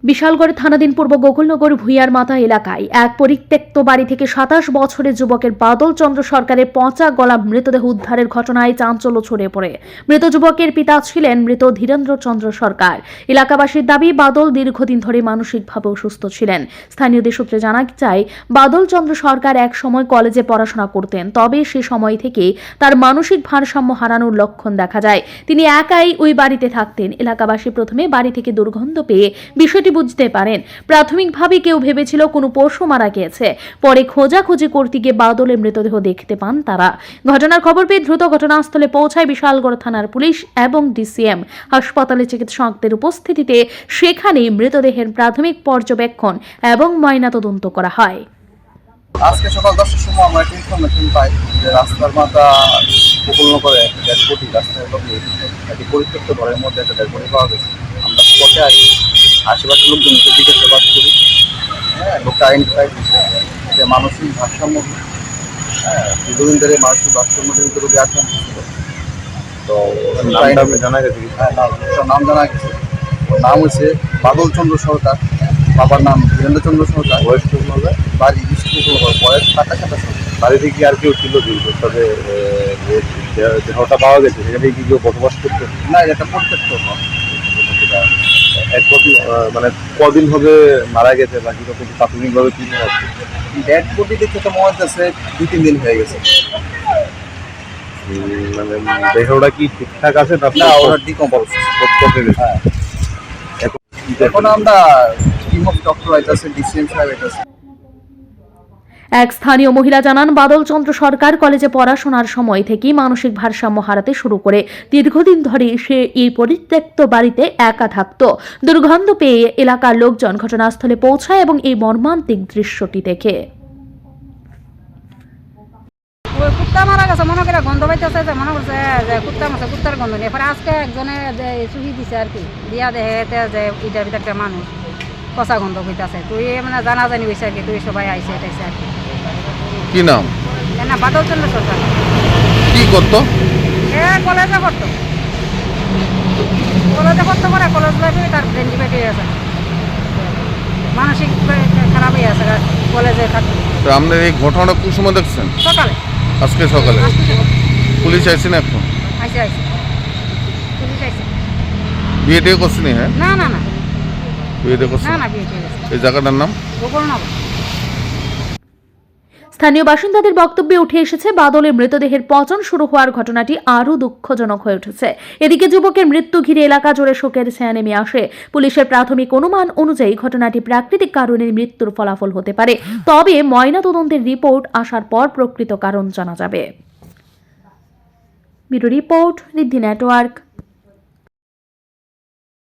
বিশালগড় থানাধীন পূর্ব গোকুলনগর ভুইয়ার মাথা এলাকায় এক পরিত্যক্ত বাড়ি থেকে ২৭ বছরের যুবকের বাদল চন্দ্র সরকারের পচা গলা মৃতদেহ উদ্ধারের ঘটনায় চাঞ্চল্য ছড়িয়ে পড়ে। মৃত যুবকের পিতা ছিলেন মৃত ধীরেন্দ্র চন্দ্র সরকার। এলাকাবাসীর দাবি, বাদল দীর্ঘদিন ধরে মানসিকভাবে অসুস্থ ছিলেন। স্থানীয়দের সূত্রে জানা যায়, বাদল চন্দ্র সরকার এক সময় কলেজে পড়াশোনা করতেন, তবে সে সময় থেকে তার মানসিক ভারসাম্য হারানোর লক্ষণ দেখা যায়। তিনি একাই ওই বাড়িতে থাকতেন। এলাকাবাসী প্রথমে বাড়ি থেকে দুর্গন্ধ পেয়ে বিষয়টি বুঝতে পারেন। প্রাথমিকভাবে কেউ ভেবেছিল কোনো পশু মারা গিয়েছে। পরে খোঁজাখুঁজি করতে গিয়ে বাদলের মৃতদেহ দেখতে পান তারা। ঘটনার খবর পেয়ে দ্রুত ঘটনাস্থলে পৌঁছায় বিশালগড় থানার পুলিশ এবং ডিসিএম। হাসপাতালে চিকিৎসকদের উপস্থিতিতে সেখানেই মৃতদেহের প্রাথমিক পর্যবেক্ষণ এবং ময়নাতদন্ত করা হয়। আজকে সকাল 10টার সময় আমরা একটা ইনফরমেশন পাই যে রাস্তার মাথা গোকুলনগরে একটা ডেড বডি, রাস্তার লোকে একটি পরিত্যক্ত ঘরের মধ্যে একটা ডেড বডি পাওয়া গেছে। আমরা স্পটে আসি, আশেপাশের লোকজনকে জিজ্ঞাসাবাদ করি। লোকটা আইডেন্টিফাই করছে যে মানসিক ভারসাম্য, দীর্ঘদিন ধরে মানসিক ভারসাম্যজনিত রোগে আক্রান্ত ছিল। তো জানা গেছে, নাম জানা গেছে। ওর নাম হচ্ছে বাদল চন্দ্র সরকার, বাবার নাম ধীরেন্দ্র চন্দ্র সরকার। বয়স বাড়ি বয়স 27। বাড়িতে কি আর কেউ ছিল? তবে দেহটা পাওয়া গেছে সেখানে কি কেউ বসবাস করতো? না, এটা প্রত্যেক মানে কদিন হবে মারা গেছে বা কিরকম প্রাথমিকভাবে কি মনে হচ্ছে? ডেড বডি দেখে তো মনে হচ্ছে 2-3 দিন হয়ে গেছে। মানে দেহটা কি ঠিকঠাক আছে না ওরা ডিকম্পোজ করতে গেছে? হ্যাঁ, এখন আমরা টিম অফ ডক্টর আইতাছে, ডিসিএম সাহেব আইতাছে। এক স্থানীয় মহিলা জানান, বাদল চন্দ্র সরকার কলেজে পড়াশোনার সময় থেকেই মানসিক ভারসাম্য হারাতে শুরু করে। দীর্ঘদিন ধরে সে এই পরিত্যক্ত বাড়িতে একা থাকত। দুর্গন্ধ পেয়ে এলাকার লোকজন ঘটনাস্থলে পৌঁছায় এবং এই মর্মান্তিক দৃশ্যটি দেখে কুত্তা মারা গেছে মনে করে গন্ধ পাইতেছে, যে মনে করছে যে কুত্তা মারছে, কুত্তার গন্ধ নিয়ে পরে আজকে একজনে যে চুহি দিছে আর কি, দিয়া দেখে যে ইটার ভিতরে মানুষ পচা গন্ধ হইতেছে। তুই মানে জানাজানি হয়েছে আর কি, তুই সবাই আইসে এটাইছে আর কি। কি নাম? না, বাদল চন্দ্র সরকার। কি করতো? কলেজে করতো, কলেজে করতো করে কলেজ লাইফে তার ব্রেন ডিবেট হয়ে গেছে, মানসিক খারাপ হয়ে আছে কলেজে থাকতো। তো আপনার এই ঘটনাটা কোন সময় দেখছেন? সকালে, আজকে সকালে। পুলিশ আইসে না এখন? আইসে পুলিশ আইসে। বিয়ে টিয়ে করছেন? হ্যাঁ, না না না, বিয়ে টিয়ে করছেন? না বিয়ে হয়ে গেছে। এই জায়গাটার নাম গোকুলনগর। স্থানীয় বাসিন্দাদের বক্তব্যে উঠে এসেছে, বাদলের মৃতদেহের পচন শুরু হওয়ার ঘটনাটি আরও দুঃখজনক হয়ে উঠেছে। এদিকে যুবকের মৃত্যু ঘিরে এলাকা জুড়ে শোকের ছায়া নেমে আসে। পুলিশের প্রাথমিক অনুমান অনুযায়ী ঘটনাটি প্রাকৃতিক কারণে মৃত্যুর ফলাফল হতে পারে, তবে ময়নাতদন্তের রিপোর্ট আসার পর প্রকৃত কারণ জানা যাবে। ব্যুরো রিপোর্ট, ঋদ্ধি নেটওয়ার্ক।